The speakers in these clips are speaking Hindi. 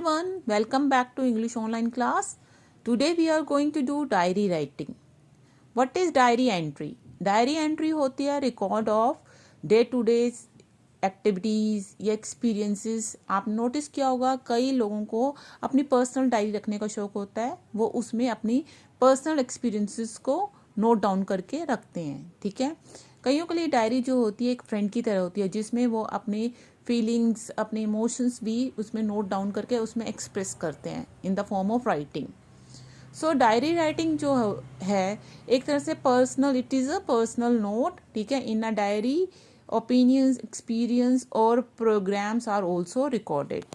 everyone, welcome back to English online class. Today we are going to do diary writing. What is diary entry? Diary entry होती है record of day to day activities या एक्सपीरियंसेस. आप नोटिस किया होगा कई लोगों को अपनी पर्सनल डायरी रखने का शौक होता है. वो उसमें अपनी पर्सनल एक्सपीरियंसेस को नोट डाउन करके रखते हैं. ठीक है, कईयों के लिए डायरी जो होती है एक फ्रेंड की तरह होती है जिसमें वो अपनी फीलिंग्स, अपने इमोशंस भी उसमें नोट डाउन करके उसमें एक्सप्रेस करते हैं in the form of writing. So diary writing जो है एक तरह से personal, it is a personal note. ठीक है, इन अ डायरी ओपिनियंस, एक्सपीरियंस और प्रोग्राम्स आर ऑल्सो रिकॉर्डेड.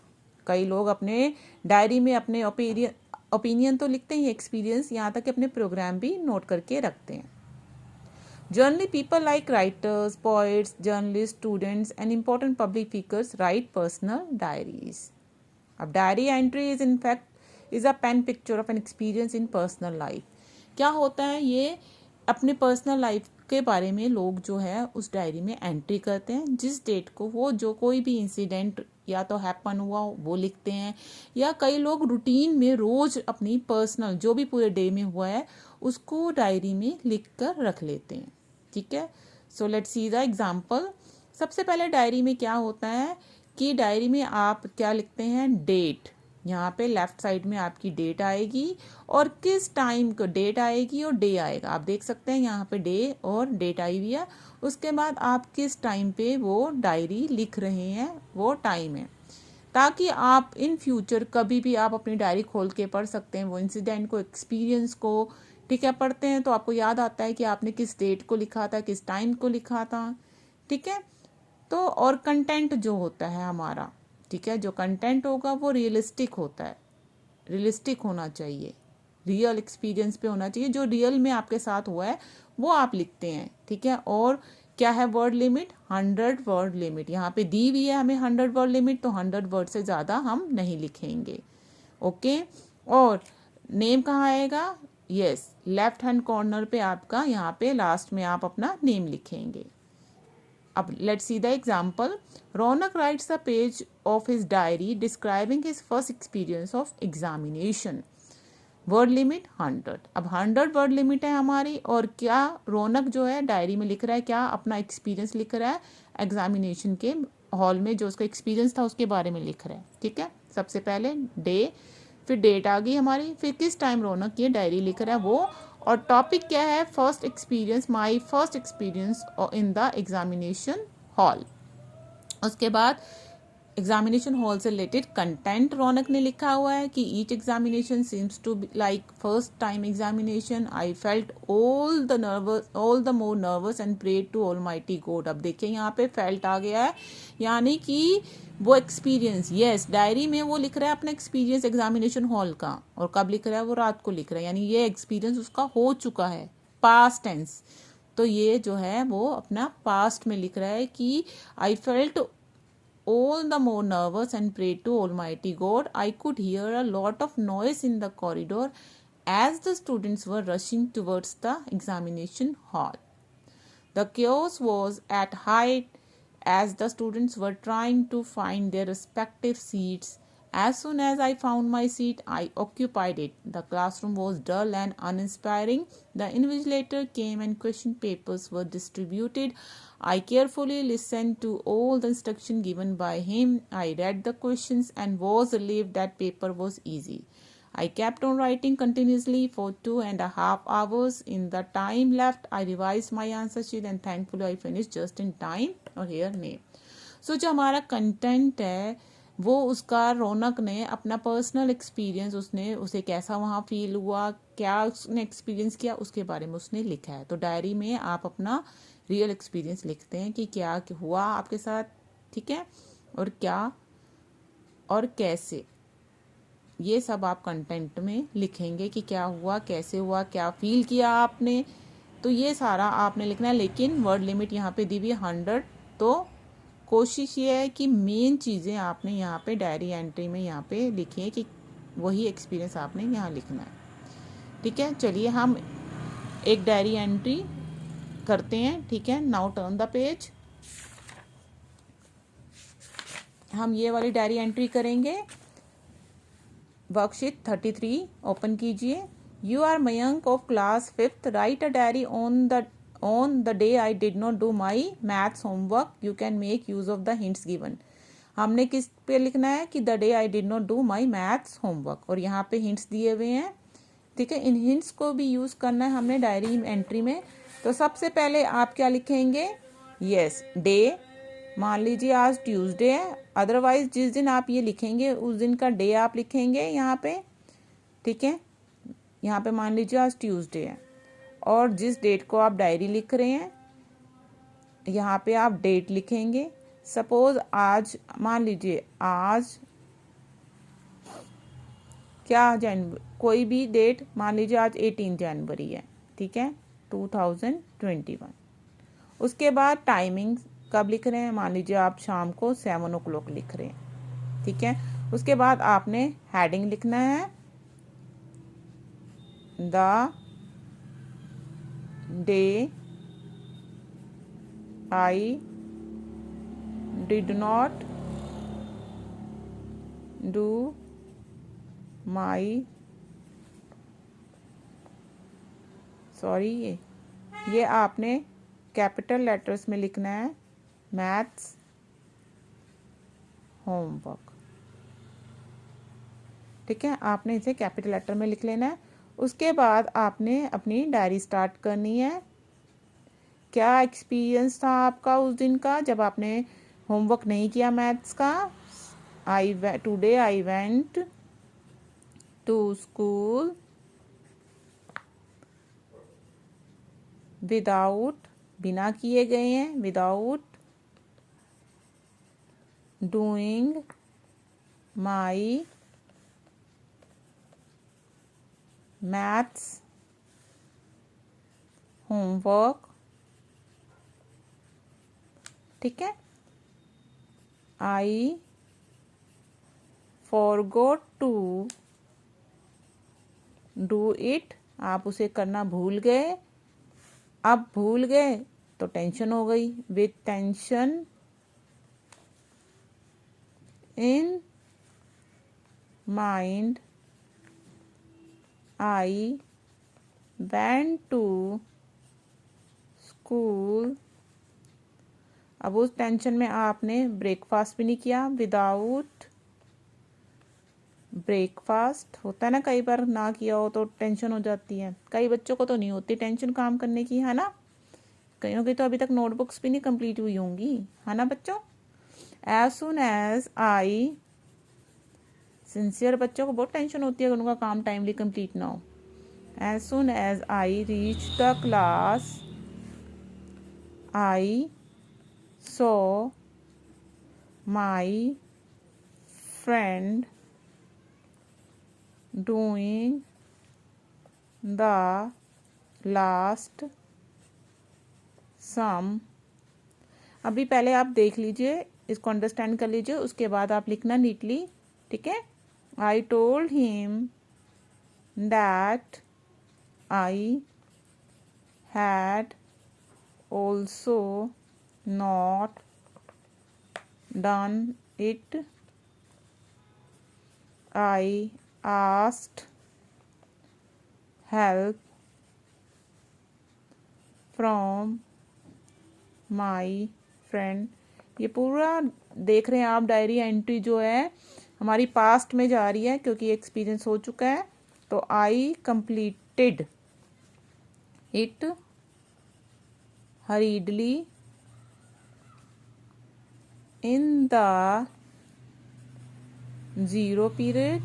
कई लोग अपने डायरी में अपने ओपिनियन तो लिखते हैं, एक्सपीरियंस, यहाँ तक कि अपने प्रोग्राम भी नोट करके रखते हैं. Generally, people like writers, poets, journalists, students, and important public figures write personal diaries. अब diary entry is in fact is a pen picture of an experience in personal life. क्या होता है, ये अपने पर्सनल लाइफ के बारे में लोग जो है उस डायरी में एंट्री करते हैं. जिस डेट को वो जो कोई भी इंसिडेंट या तो हैपन हुआ वो लिखते हैं, या कई लोग रूटीन में रोज अपनी पर्सनल जो भी पूरे डे में हुआ है उसको डायरी में लिख कर रख लेते हैं. ठीक है, so let's see the example. सबसे पहले डायरी में क्या होता है कि डायरी में आप क्या लिखते हैं, डेट. यहाँ पे लेफ्ट साइड में आपकी डेट आएगी और किस टाइम को डेट आएगी और डे आएगा. आप देख सकते हैं यहाँ पे डे और डेट आई हुई है. उसके बाद आप किस टाइम पे वो डायरी लिख रहे हैं वो टाइम है, ताकि आप इन फ्यूचर कभी भी आप अपनी डायरी खोल के पढ़ सकते हैं वो इंसिडेंट को, एक्सपीरियंस को. ठीक है, पढ़ते हैं तो आपको याद आता है कि आपने किस डेट को लिखा था, किस टाइम को लिखा था. ठीक है, तो और कंटेंट जो होता है हमारा, ठीक है, जो कंटेंट होगा वो रियलिस्टिक होता है, रियलिस्टिक होना चाहिए, रियल एक्सपीरियंस पे होना चाहिए. जो रियल में आपके साथ हुआ है वो आप लिखते हैं. ठीक है, और क्या है वर्ड लिमिट, 100 वर्ड लिमिट यहाँ पे दी हुई है हमें 100 वर्ड लिमिट, तो 100 वर्ड से ज़्यादा हम नहीं लिखेंगे. ओके, और नेम कहाँ आएगा, यस, लेफ्ट हैंड कॉर्नर पे आपका, यहाँ पे लास्ट में आप अपना नेम लिखेंगे. अब let's see the example. Raunak rights a page of his diary describing his first experience of examination. Word limit 100. अब 100 वर्ड लिमिट है हमारी, और क्या रौनक जो है डायरी में लिख रहा है, क्या अपना एक्सपीरियंस लिख रहा है एग्जामिनेशन के हॉल में, जो उसका एक्सपीरियंस था उसके बारे में लिख रहा है. ठीक है, सबसे पहले डे, फिर डेट आ गई हमारी, फिर किस टाइम रौनक ये डायरी लिख रहा है वो, और टॉपिक क्या है, first experience, my first experience in the examination hall. उसके बाद एग्जामिनेशन हॉल से रिलेटेड कंटेंट रौनक ने लिखा हुआ है कि each examination seems to be like first time examination. I felt all the more nervous and prayed to almighty God. अब देखिए यहाँ पे फेल्ट आ गया है, यानी कि वो एक्सपीरियंस, यस, डायरी में वो लिख रहा है अपना एक्सपीरियंस एग्जामिनेशन हॉल का, और कब लिख रहा है, वो रात को लिख रहा है, यानी ये एक्सपीरियंस उसका हो चुका है, पास्ट टेंस. तो ये जो है वो अपना पास्ट में लिख रहा है कि I felt all the more nervous and prayed to Almighty God. I could hear a lot of noise in the corridor as the students were rushing towards the examination hall. The chaos was at height as the students were trying to find their respective seats. As soon as I found my seat, I occupied it. The classroom was dull and uninspiring. The invigilator came and question papers were distributed. I carefully listened to all the instruction given by him. I read the questions and was relieved that paper was easy. I kept on writing continuously for 2.5 hours. In the time left, I revised my answer sheet and thankfully I finished just in time. और here name. So जो हमारा कंटेंट है वो उसका रौनक ने अपना पर्सनल एक्सपीरियंस, उसने उसे कैसा वहाँ फील हुआ, क्या उसने एक्सपीरियंस किया, उसके बारे में उसने लिखा है. तो डायरी में आप अपना रियल एक्सपीरियंस लिखते हैं कि क्या हुआ आपके साथ. ठीक है, और क्या और कैसे, ये सब आप कंटेंट में लिखेंगे कि क्या हुआ, कैसे हुआ, क्या फील किया आपने. तो ये सारा आपने लिखना है, लेकिन वर्ड लिमिट यहाँ पे दी हुई 100. तो कोशिश ये है कि मेन चीज़ें आपने यहाँ पे डायरी एंट्री में यहाँ पे लिखी है कि वही एक्सपीरियंस आपने यहाँ लिखना है. ठीक है, चलिए हम एक डायरी एंट्री करते हैं. ठीक है, नाउ टर्न द पेज. हम ये वाली डायरी एंट्री करेंगे. वर्कशीट 33 ओपन कीजिए। You are Mayank of class 5th, write a diary on the day I did not do my maths homework, you can make use of the hints given. हमने किस पे लिखना है कि the day I did not do my maths homework, और यहाँ पे हिंट्स दिए हुए हैं। ठीक है, इन हिंट्स को भी यूज़ करना है हमने डायरी एंट्री में। तो सबसे पहले आप क्या लिखेंगे? Yes, day. मान लीजिए आज ट्यूसडे है, अदरवाइज जिस दिन आप ये लिखेंगे उस दिन का डे आप लिखेंगे यहाँ पे। ठीक है, यहाँ पे मान लीजिए आज ट्यूसडे है, और जिस डेट को आप डायरी लिख रहे हैं यहाँ पे आप डेट लिखेंगे। सपोज आज मान लीजिए आज क्या जनवरी, कोई भी डेट मान लीजिए आज 18 जनवरी है। ठीक है, 2021। उसके बाद टाइमिंग कब लिख रहे हैं? मान लीजिए आप शाम को 7 o'clock लिख रहे हैं। ठीक है, उसके बाद आपने हेडिंग लिखना है, the day I did not do my, sorry ये आपने कैपिटल लेटर्स में लिखना है, मैथ्स होमवर्क। ठीक है, आपने इसे कैपिटल लेटर में लिख लेना है। उसके बाद आपने अपनी डायरी स्टार्ट करनी है। क्या एक्सपीरियंस था आपका उस दिन का जब आपने होमवर्क नहीं किया मैथ्स का? Today I went to school without, बिना किए गए हैं, without doing my maths homework. ठीक है, I forgot to do it, आप उसे करना भूल गए। अब भूल गए तो टेंशन हो गई, with tension in mind I went to school. अब उस टेंशन में आपने ब्रेकफास्ट भी नहीं किया, विदाउट ब्रेकफास्ट। होता है ना कई बार ना किया हो तो टेंशन हो जाती है, कई बच्चों को तो नहीं होती टेंशन काम करने की, है ना। कईयों की तो अभी तक नोटबुक्स भी नहीं कंप्लीट हुई होंगी, है ना बच्चों। As soon as I, sincere बच्चों को बहुत टेंशन होती है अगर उनका काम टाइमली कंप्लीट ना हो। As soon as I reach the class I saw my friend doing the last sum. अभी पहले आप देख लीजिए, इसको अंडरस्टैंड कर लीजिए, उसके बाद आप लिखना नीटली। ठीक है, I told him that I had also not done it. I asked help from my friend. ये पूरा देख रहे हैं आप, डायरी एंट्री जो है हमारी पास्ट में जा रही है क्योंकि एक्सपीरियंस हो चुका है। तो I completed it हरीडली in the zero period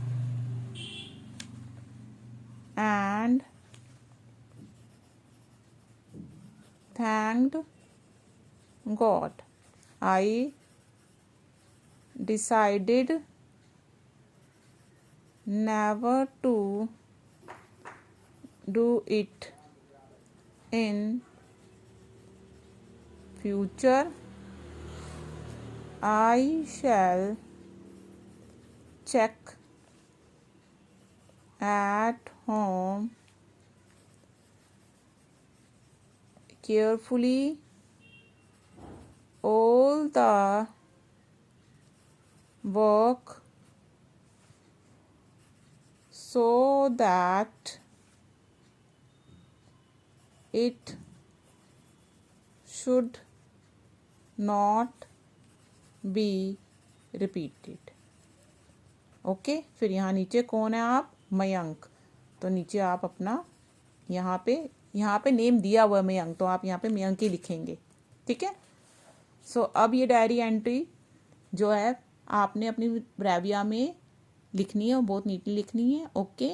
and thanked God. I decided never to do it in future. I shall check at home carefully all the work so that it should not be repeated. Okay, फिर यहाँ नीचे कौन है आप? मयंक। तो नीचे आप अपना यहाँ पे नेम दिया हुआ है मयंक, तो आप यहाँ पे मयंक ही लिखेंगे, ठीक है। सो अब ये डायरी एंट्री जो है आपने अपनी ब्रेविया में लिखनी है और बहुत नीटली लिखनी है। ओके।